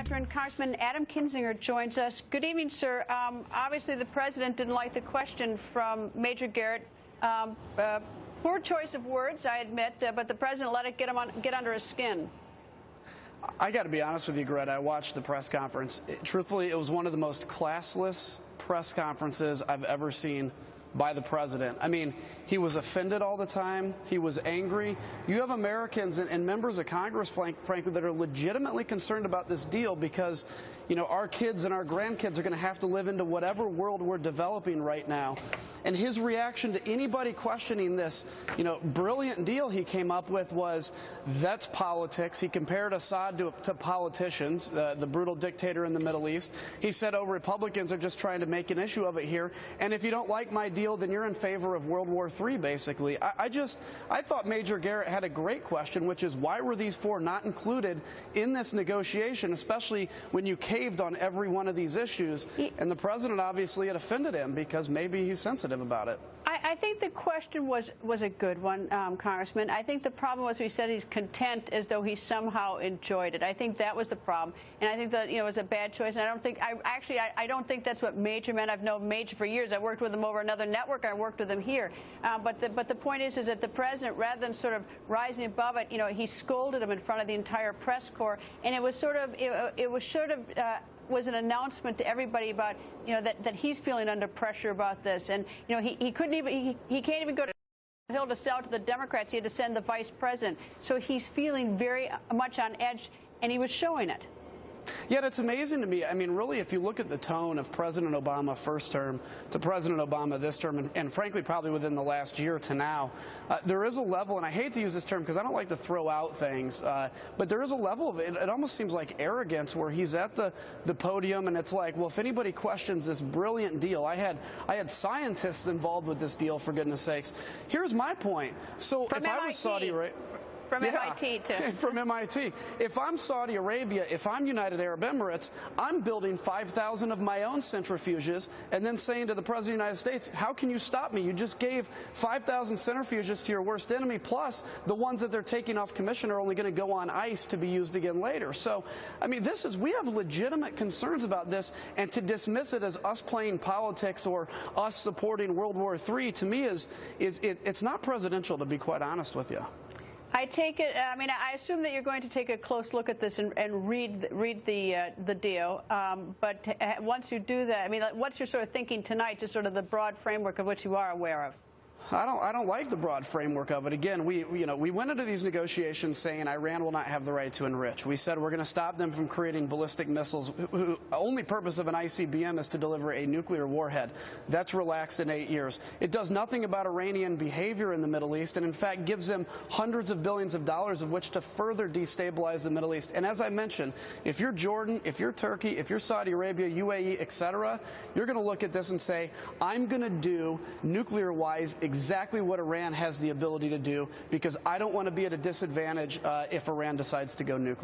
Gentlemen, Congressman Adam Kinzinger joins us. Good evening, sir. Obviously, the president didn't like the question from Major Garrett. Poor choice of words, I admit, but the president let it get under his skin. I got to be honest with you, Greta. I watched the press conference. Truthfully, it was one of the most classless press conferences I've ever seen by the president. I mean, he was offended all the time. He was angry. You have Americans and members of Congress, frankly, that are legitimately concerned about this deal because, you know, our kids and our grandkids are going to have to live into whatever world we're developing right now. And his reaction to anybody questioning this, you know, brilliant deal he came up with was, that's politics. He compared Assad to politicians, the brutal dictator in the Middle East. He said, oh, Republicans are just trying to make an issue of it here. And if you don't like my deal, then you're in favor of World War III, basically. I thought Major Garrett had a great question, which is, why were these four not included in this negotiation, especially when you caved on every one of these issues? And the president obviously had offended him because maybe he's sensitive about it. I think the question was a good one, Congressman. I think the problem was he said he's content as though he somehow enjoyed it. I think that was the problem, and I think that, you know, it was a bad choice. And I don't think that's what Major meant. I've known Major for years. I worked with him over another network. I worked with him here. But the point is that the president, rather than sort of rising above it, you know, he scolded him in front of the entire press corps, and it was was an announcement to everybody about, you know, that he's feeling under pressure about this. And, you know, he can't even go to the Hill to sell to the Democrats. He had to send the vice president. So he's feeling very much on edge, and he was showing it. Yet it's amazing to me. I mean, really, if you look at the tone of President Obama first term to President Obama this term, and frankly, probably within the last year to now, there is a level, and I hate to use this term because I don't like to throw out things, but there is a level of it almost seems like arrogance where he's at the podium and it's like, well, if anybody questions this brilliant deal, I had scientists involved with this deal, for goodness sakes. Here's my point. So From if MIT. I was Saudi Arabia. From MIT, too. From MIT. If I'm Saudi Arabia, if I'm United Arab Emirates, I'm building 5,000 of my own centrifuges and then saying to the President of the United States, how can you stop me? You just gave 5,000 centrifuges to your worst enemy, plus the ones that they're taking off commission are only going to go on ice to be used again later. So, I mean, we have legitimate concerns about this, and to dismiss it as us playing politics or us supporting World War III, to me, it's not presidential, to be quite honest with you. I take it. I mean, I assume that you're going to take a close look at this and read the deal. But once you do that, I mean, what's your sort of thinking tonight, just sort of the broad framework of which you are aware of? I don't like the broad framework of it. Again, we went into these negotiations saying Iran will not have the right to enrich. We said we're going to stop them from creating ballistic missiles. The only purpose of an ICBM is to deliver a nuclear warhead. That's relaxed in 8 years. It does nothing about Iranian behavior in the Middle East, and in fact gives them hundreds of billions of dollars of which to further destabilize the Middle East. And as I mentioned, if you're Jordan, if you're Turkey, if you're Saudi Arabia, UAE, etc., you're going to look at this and say, I'm going to do nuclear-wise exactly what Iran has the ability to do, because I don't want to be at a disadvantage if Iran decides to go nuclear.